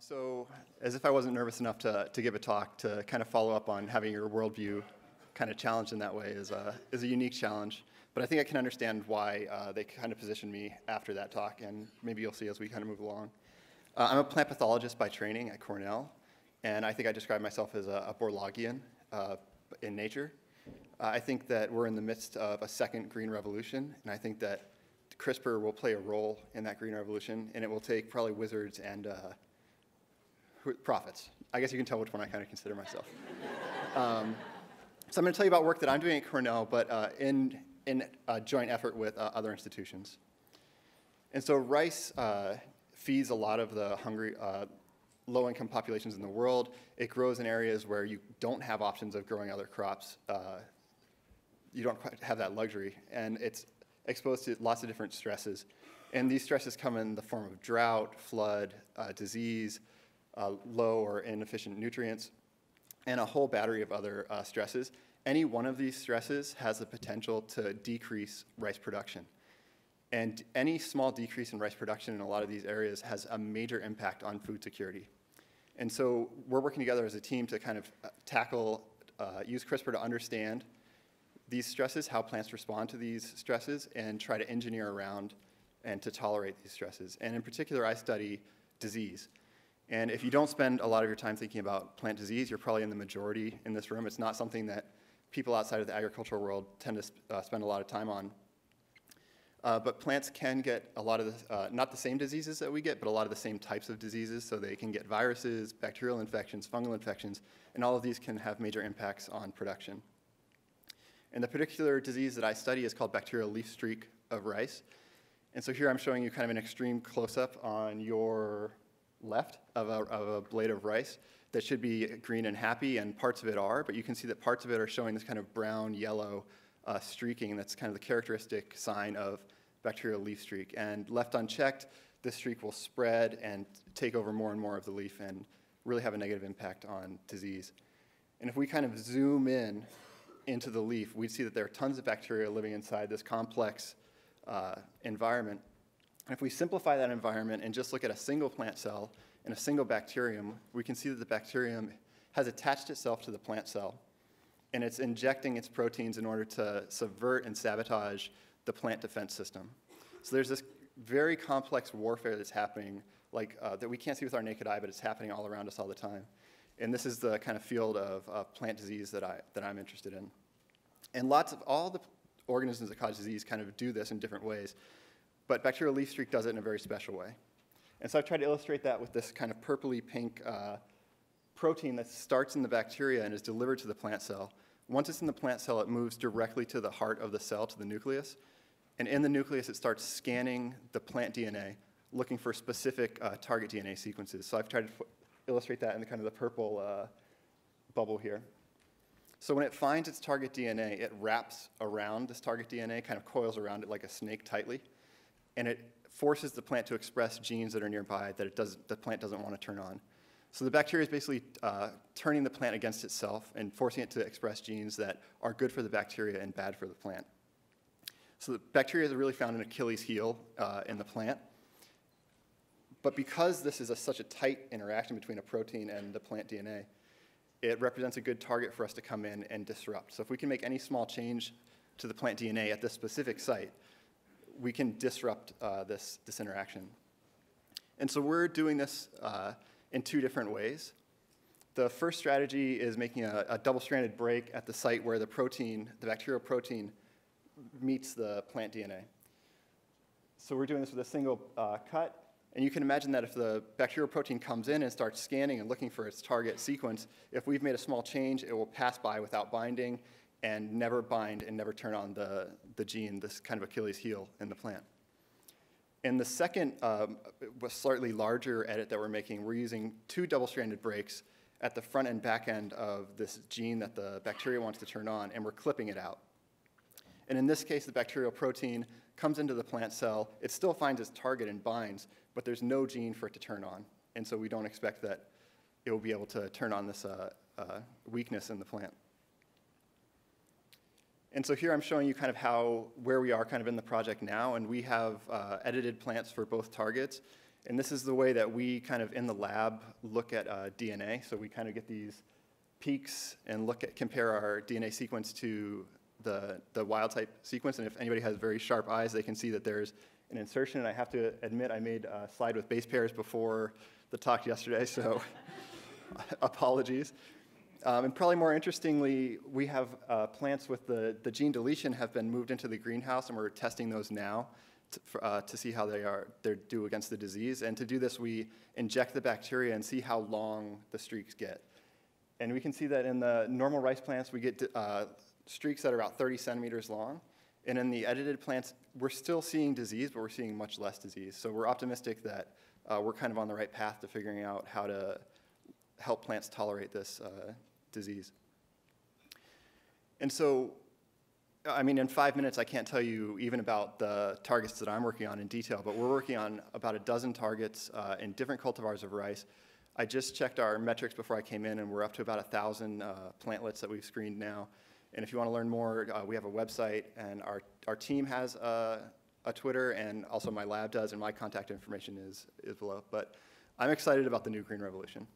So as if I wasn't nervous enough to give a talk, to kind of follow up on having your worldview kind of challenged in that way is a unique challenge. But I think I can understand why they kind of positioned me after that talk, and maybe you'll see as we kind of move along. I'm a plant pathologist by training at Cornell, and I think I describe myself as a Borlagian in nature. I think that we're in the midst of a second green revolution, and I think that CRISPR will play a role in that green revolution, and it will take probably wizards and prophets. I guess you can tell which one I kind of consider myself. So I'm going to tell you about work that I'm doing at Cornell, but in a joint effort with other institutions. And so rice feeds a lot of the hungry, low-income populations in the world. It grows in areas where you don't have options of growing other crops. You don't quite have that luxury, and it's exposed to lots of different stresses. And these stresses come in the form of drought, flood, disease, low or inefficient nutrients, and a whole battery of other stresses. Any one of these stresses has the potential to decrease rice production. And any small decrease in rice production in a lot of these areas has a major impact on food security. And so we're working together as a team to kind of use CRISPR to understand these stresses, how plants respond to these stresses, and try to engineer around and to tolerate these stresses. And in particular, I study disease. And if you don't spend a lot of your time thinking about plant disease, you're probably in the majority in this room. It's not something that people outside of the agricultural world tend to spend a lot of time on. But plants can get a lot of not the same diseases that we get, but a lot of the same types of diseases. So they can get viruses, bacterial infections, fungal infections, and all of these can have major impacts on production. And the particular disease that I study is called bacterial leaf streak of rice. And so here I'm showing you kind of an extreme close-up on your left of a blade of rice that should be green and happy, and parts of it are, but you can see that parts of it are showing this kind of brown, yellow streaking. That's kind of the characteristic sign of bacterial leaf streak. And left unchecked, this streak will spread and take over more and more of the leaf and really have a negative impact on disease. And if we kind of zoom in into the leaf, we'd see that there are tons of bacteria living inside this complex environment. And if we simplify that environment and just look at a single plant cell and a single bacterium, we can see that the bacterium has attached itself to the plant cell, and it's injecting its proteins in order to subvert and sabotage the plant defense system. So there's this very complex warfare that's happening, that we can't see with our naked eye, but it's happening all around us all the time. And this is the kind of field of plant disease that I'm interested in. And all the organisms that cause disease kind of do this in different ways, but bacterial leaf streak does it in a very special way. And so I've tried to illustrate that with this kind of purpley pink protein that starts in the bacteria and is delivered to the plant cell. Once it's in the plant cell, it moves directly to the heart of the cell, to the nucleus. And in the nucleus, it starts scanning the plant DNA, looking for specific target DNA sequences. So I've tried to illustrate that in the kind of the purple bubble here. So when it finds its target DNA, it wraps around this target DNA, kind of coils around it like a snake tightly, and it forces the plant to express genes that are nearby that the plant doesn't want to turn on. So the bacteria is basically turning the plant against itself and forcing it to express genes that are good for the bacteria and bad for the plant. So the bacteria is really found an Achilles heel in the plant. But because this is such a tight interaction between a protein and the plant DNA, it represents a good target for us to come in and disrupt. So if we can make any small change to the plant DNA at this specific site, we can disrupt this interaction. And so we're doing this in two different ways. The first strategy is making a double-stranded break at the site where the bacterial protein meets the plant DNA. So we're doing this with a single cut. And you can imagine that if the bacterial protein comes in and starts scanning and looking for its target sequence, if we've made a small change, it will pass by without binding and never bind and never turn on the gene, this kind of Achilles heel in the plant. In the second, slightly larger edit that we're making, we're using two double-stranded breaks at the front and back end of this gene that the bacteria wants to turn on, and we're clipping it out. And in this case, the bacterial protein comes into the plant cell. It still finds its target and binds, but there's no gene for it to turn on. And so we don't expect that it will be able to turn on this weakness in the plant. And so here I'm showing you kind of where we are kind of in the project now, and we have edited plants for both targets. And this is the way that we kind of in the lab look at DNA. So we kind of get these peaks and compare our DNA sequence to the wild type sequence. And if anybody has very sharp eyes, they can see that there's an insertion. And I have to admit, I made a slide with base pairs before the talk yesterday, so apologies. And probably more interestingly, we have plants with the gene deletion have been moved into the greenhouse, and we're testing those now to see how they do against the disease. And to do this, we inject the bacteria and see how long the streaks get. And we can see that in the normal rice plants, we get streaks that are about 30 centimeters long. And in the edited plants, we're still seeing disease, but we're seeing much less disease. So we're optimistic that we're kind of on the right path to figuring out how to help plants tolerate this disease. And so, I mean, in 5 minutes, I can't tell you even about the targets that I'm working on in detail, but we're working on about a dozen targets in different cultivars of rice. I just checked our metrics before I came in, and we're up to about 1,000 plantlets that we've screened now. And if you want to learn more, we have a website, and our team has a Twitter, and also my lab does, and my contact information is below. But I'm excited about the new green revolution.